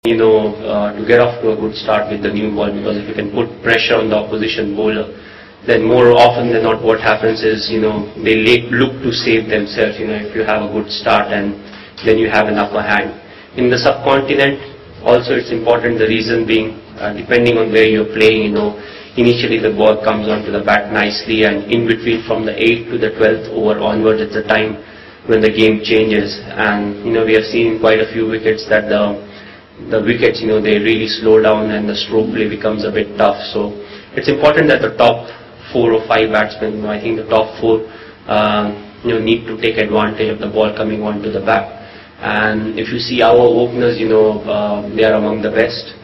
to get off to a good start with the new ball, because if you can put pressure on the opposition bowler, then more often than not what happens is, they look to save themselves, if you have a good start and then you have an upper hand. In the subcontinent, also it's important, the reason being, depending on where you're playing, initially the ball comes onto the bat nicely, and in between from the 8th to the 12th over onwards, it's the time when the game changes. And, we have seen quite a few wickets that the wickets, they really slow down and the stroke play becomes a bit tough. So it's important that the top 4 or 5 batsmen, I think the top 4, need to take advantage of the ball coming onto the bat. And if you see our openers, they are among the best.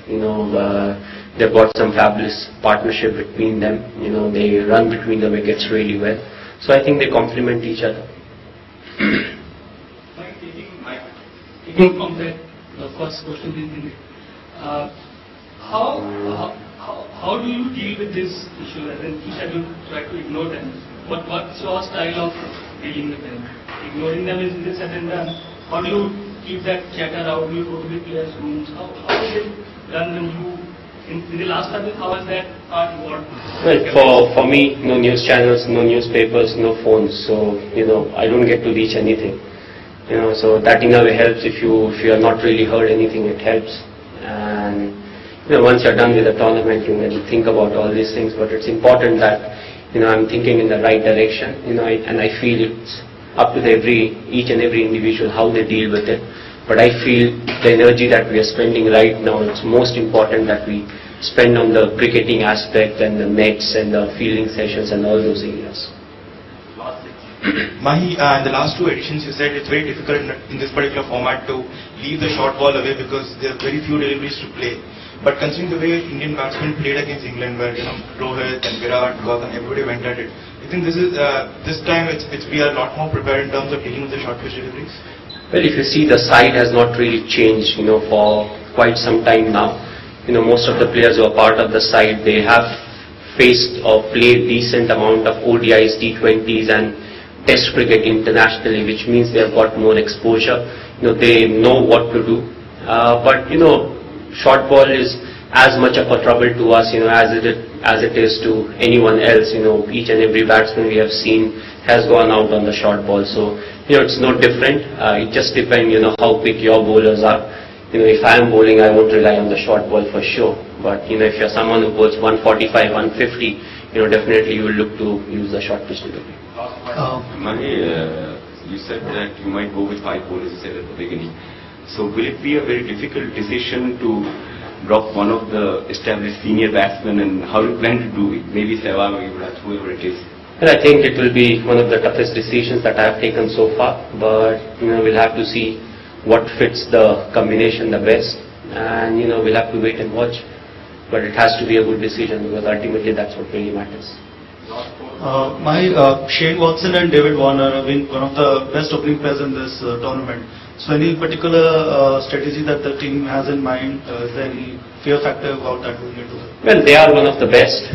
They've got some fabulous partnership between them. They run between the wickets really well. So I think they complement each other. Taking from that, the first question is, how do you deal with this issue? And then you said you try to ignore them. What's your style of dealing with them? Ignoring them is this, and then how do you keep that chatter out? Do you go to the players' rooms? How is it done when you, in the last service, how has that part evolved? Well, for me, no news channels, no newspapers, no phones. So, I don't get to reach anything. So that in a way helps. If you have not really heard anything, it helps. And once you're done with the tournament, you can think about all these things. But it's important that I'm thinking in the right direction. And I feel it's up to each and every individual how they deal with it. But I feel the energy that we are spending right now, it's most important that we spend on the cricketing aspect and the nets and the fielding sessions and all those areas. Mahi, in the last 2 editions you said it's very difficult in this particular format to leave the short ball away because there are very few deliveries to play. But considering the way Indian batsmen played against England, where Rohit and Virat, Gautam, everybody went at it, I think this time we are a lot more prepared in terms of dealing with the short pitch deliveries. Well, if you see, the side has not really changed, for quite some time now. Most of the players who are part of the side, they have faced or played decent amount of ODIs, T20s and Test cricket internationally, which means they have got more exposure. They know what to do. But short ball is as much of a trouble to us, as it is to anyone else. Each and every batsman we have seen has gone out on the short ball. So it's no different. It just depends, how quick your bowlers are. If I am bowling, I won't rely on the short ball for sure. But if you're someone who bowls 145, 150, definitely you will look to use the short pitch delivery. Mahi, you said that you might go with 5 bowlers, you said at the beginning. So will it be a very difficult decision to drop one of the established senior batsmen, and how do you plan to do it? Maybe Sehwag or Yuvraj, whoever it is. Well, I think it will be one of the toughest decisions that I have taken so far, but we'll have to see what fits the combination the best, and we'll have to wait and watch. But it has to be a good decision, because ultimately that's what really matters. Shane Watson and David Warner have been one of the best opening players in this tournament. So any particular strategy that the team has in mind? Is there any fear factor about that going into it? Well, they are one of the best.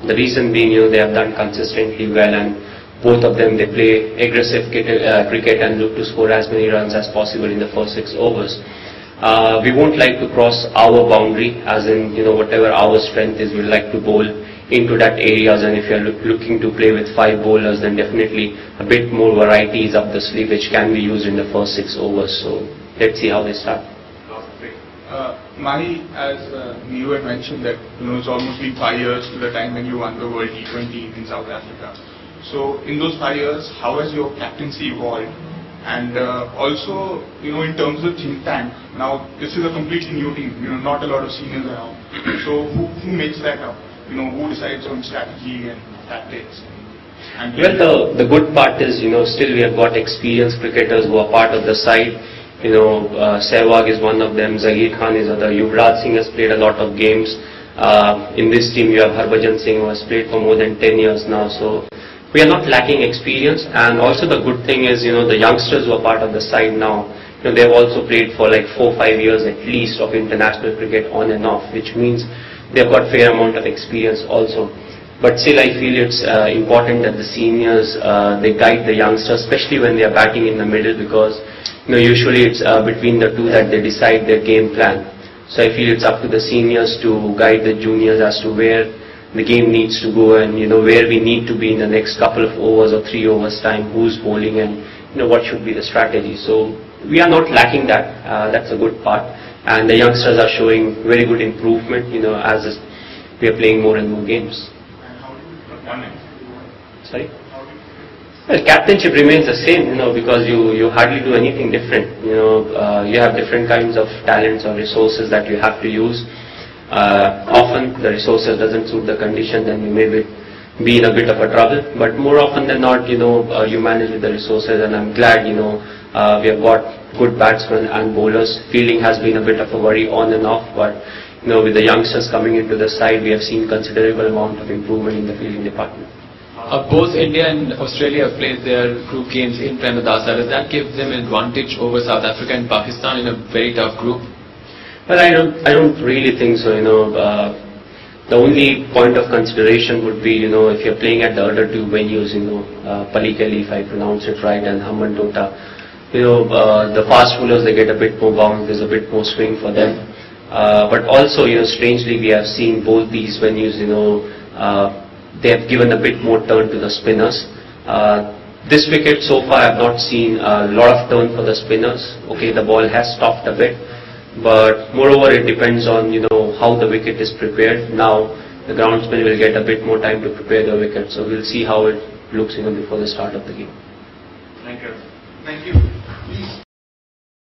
The reason being, they have done consistently well, and both of them, they play aggressive cricket and look to score as many runs as possible in the first 6 overs. We won't like to cross our boundary, as in, whatever our strength is, we'd like to bowl into that areas, and if you're looking to play with 5 bowlers, then definitely a bit more varieties up the sleeve which can be used in the first 6 overs. So let's see how they start. Mahi, as you had mentioned that it's almost been 5 years to the time when you won the World T20 in South Africa. So in those 5 years, how has your captaincy evolved? And also, in terms of think tank, now this is a completely new team, not a lot of seniors around. So who makes that up? Who decides on strategy and tactics? Well, the good part is, still we have got experienced cricketers who are part of the side. Sehwag is one of them, Zaheer Khan is other, Yuvraj Singh has played a lot of games. In this team you have Harbhajan Singh, who has played for more than 10 years now. So we are not lacking experience, and also the good thing is, the youngsters who are part of the side now, they have also played for like 4 or 5 years at least of international cricket on and off, which means they have got fair amount of experience also. But still I feel it's important that the seniors, they guide the youngsters, especially when they are batting in the middle, because usually it's between the two that they decide their game plan. So I feel it's up to the seniors to guide the juniors as to where the game needs to go, and where we need to be in the next couple of overs or 3 overs time, who's bowling, and what should be the strategy. So we are not lacking that. That's a good part, and the youngsters are showing very good improvement. As we are playing more and more games. And how do you run it? Sorry. Well, captainship remains the same, because you hardly do anything different. You have different kinds of talents or resources that you have to use. Often the resources doesn't suit the condition, then you may be in a bit of a trouble. But more often than not, you manage with the resources, and I'm glad, we have got good batsmen and bowlers. Fielding has been a bit of a worry on and off, but with the youngsters coming into the side, we have seen considerable amount of improvement in the fielding department. Both India and Australia have played their group games in Premadasa. Does that give them an advantage over South Africa and Pakistan in a very tough group? Well, I don't really think so. The only point of consideration would be, if you're playing at the other 2 venues, Palikali, if I pronounce it right, and Hambantota, the fast bowlers, they get a bit more bounce, there's a bit more swing for them. But also, strangely, we have seen both these venues, they have given a bit more turn to the spinners. This wicket so far I have not seen a lot of turn for the spinners. Okay, the ball has stopped a bit, but moreover it depends on how the wicket is prepared. Now the groundsman will get a bit more time to prepare the wicket, so we'll see how it looks before the start of the game. Thank you. Thank you.